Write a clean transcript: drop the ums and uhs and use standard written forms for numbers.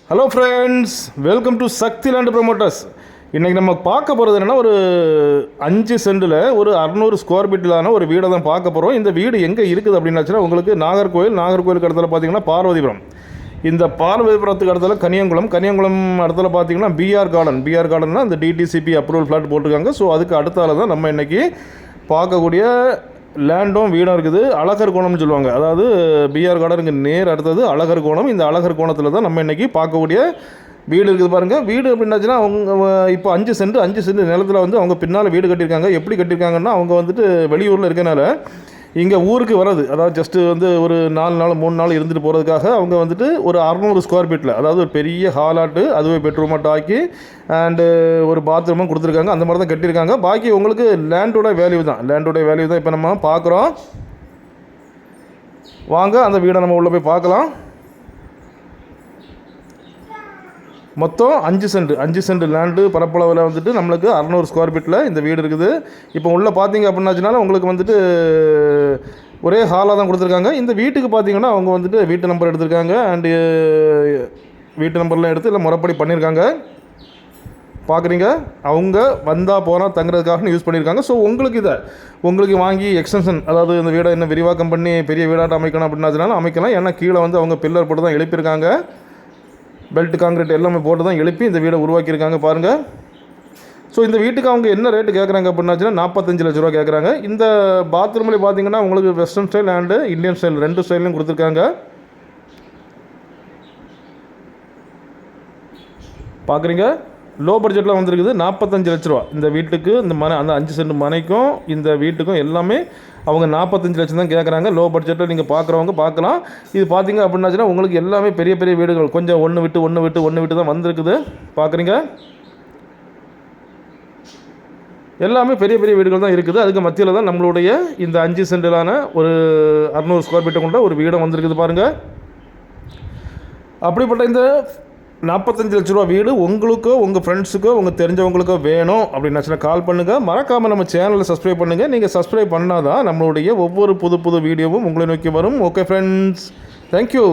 Hello friends, welcome to Shakti land promoters. இன்றைக்கி நம்ம பார்க்க போகிறது என்னென்னா, ஒரு 5 சென்டில் ஒரு 600 ஸ்கொயர் ஃபீட்டிலான ஒரு வீடை தான் பார்க்க போகிறோம். இந்த வீடு எங்கே இருக்குது அப்படின்னாச்சுன்னா, உங்களுக்கு நாகர்கோவிலுக்கு இடத்துல பார்த்தீங்கன்னா பார்வதிபுரம். இந்த பார்வதிபுரத்துக்கு இடத்துல கனியங்குளம் இடத்துல பார்த்தீங்கன்னா பிஆர் கார்டன்னா அந்த டிடிசிபி அப்ரூவல் ஃப்ளாட் போட்டிருக்காங்க. ஸோ அதுக்கு அடுத்தால தான் நம்ம இன்றைக்கி பார்க்கக்கூடிய லேண்டும் வீடும் இருக்குது. அழகர் கோணம்னு சொல்லுவாங்க. அதாவது பிஆர் கார்டனுக்கு நேர் அடுத்தது அழகர் கோணம். இந்த அழகர் கோணத்தில் தான் நம்ம இன்றைக்கி பார்க்கக்கூடிய வீடு இருக்குது பாருங்கள். வீடு அப்படின்னாச்சுன்னா அவங்க இப்போ 5 சென்ட் நிலத்தில் வந்து அவங்க பின்னால் வீடு கட்டியிருக்காங்க. எப்படி கட்டியிருக்காங்கன்னா, அவங்க வந்துட்டு வெளியூரில் இருக்கனால இங்கே ஊருக்கு வர்றது, அதாவது ஜஸ்ட்டு வந்து ஒரு 4 நாள் 3 நாள் இருந்துட்டு போகிறதுக்காக அவங்க வந்துட்டு ஒரு 600 ஸ்கொயர் ஃபீட்டில், அதாவது ஒரு பெரிய ஹாலாட்டு, அதுவே பெட்ரூமாட்டு ஆக்கி அண்டு ஒரு பாத்ரூமும் கொடுத்துருக்காங்க. அந்த மாதிரி தான் கட்டியிருக்காங்க. பாக்கி உங்களுக்கு லேண்டோட வேல்யூ தான் இப்போ நம்ம பார்க்குறோம். வாங்க அந்த வீடை நம்ம உள்ளே போய் பார்க்கலாம். மொத்தம் 5 சென்ட் லேண்டு பரப்பளவில் வந்துட்டு நம்மளுக்கு 600 ஸ்கொயர் ஃபீட்டில் இந்த வீடு இருக்குது. இப்போ உள்ளே பார்த்தீங்க அப்படின்னாச்சுனால உங்களுக்கு வந்துட்டு ஒரே ஹாலாக தான் கொடுத்துருக்காங்க. இந்த வீட்டுக்கு பார்த்தீங்கன்னா அவங்க வந்துட்டு வீட்டு நம்பர் எடுத்திருக்காங்க. அண்டு வீட்டு நம்பர்லாம் எடுத்து இல்லை முறைப்படி பண்ணியிருக்காங்க. பார்க்குறீங்க, அவங்க வந்தால் போனால் தங்குறதுக்காக யூஸ் பண்ணியிருக்காங்க. ஸோ உங்களுக்கு வாங்கி எக்ஸ்டென்ஷன், அதாவது இந்த வீடை இன்னும் விரிவாக்கம் பண்ணி பெரிய வீடாட்டம் அமைக்கணும் அப்படின்னாச்சுனாலும் அமைக்கலாம். ஏன்னா கீழே வந்து அவங்க பில்லர் போட்டு தான் எழுப்பியிருக்காங்க. பெல்ட் காங்கிரீட் எல்லாமே போட்டு தான் எழுப்பி இந்த வீடை உருவாக்கியிருக்காங்க பாருங்கள். ஸோ இந்த வீட்டுக்கு அவங்க என்ன ரேட்டு கேட்குறாங்க அப்படின்னாச்சுன்னா 45 லட்ச ரூபா கேட்குறாங்க. இந்த பாத்ரூம்லேயே பார்த்தீங்கன்னா உங்களுக்கு western style and Indian style 2 ஸ்டைலையும் கொடுத்துருக்காங்க. பார்க்குறீங்க, லோ பட்ஜெட்டில் வந்துருக்குது. 45 லட்ச ரூபா இந்த வீட்டுக்கு. இந்த மனை, அந்த 5 சென்ட் மனைக்கும் இந்த வீட்டுக்கும் எல்லாமே அவங்க 45 லட்சம் தான் கேட்குறாங்க. லோ பட்ஜெட்டில் நீங்கள் பார்க்குறவங்க பார்க்கலாம். இது பார்த்தீங்க அப்படின்னாச்சுன்னா உங்களுக்கு எல்லாமே பெரிய பெரிய வீடுகள், கொஞ்சம் ஒன்று விட்டு தான் வந்திருக்குது. பார்க்குறீங்க, எல்லாமே பெரிய பெரிய வீடுகள் தான் இருக்குது. அதுக்கு மத்தியில் தான் நம்மளுடைய இந்த 5 சென்டிலான ஒரு 600 ஸ்கொயர் ஃபீட்டை கொண்ட ஒரு வீடம் வந்திருக்குது பாருங்கள். அப்படிப்பட்ட இந்த 45 லட்ச ரூபா வீடு உங்களுக்கோ உங்கள் ஃப்ரெண்ட்ஸுக்கோ உங்கள் தெரிஞ்சவங்களுக்கோ வேணும் அப்படின்னாச்சுன்னா கால் பண்ணுங்கள். மறக்காமல் நம்ம சேனலை சப்ஸ்கிரைப் பண்ணுங்கள். நீங்கள் சப்ஸ்கிரைப் பண்ணால் தான் நம்மளுடைய ஒவ்வொரு புது வீடியோவும் உங்களை நோக்கி வரும். Okay friends, thank you.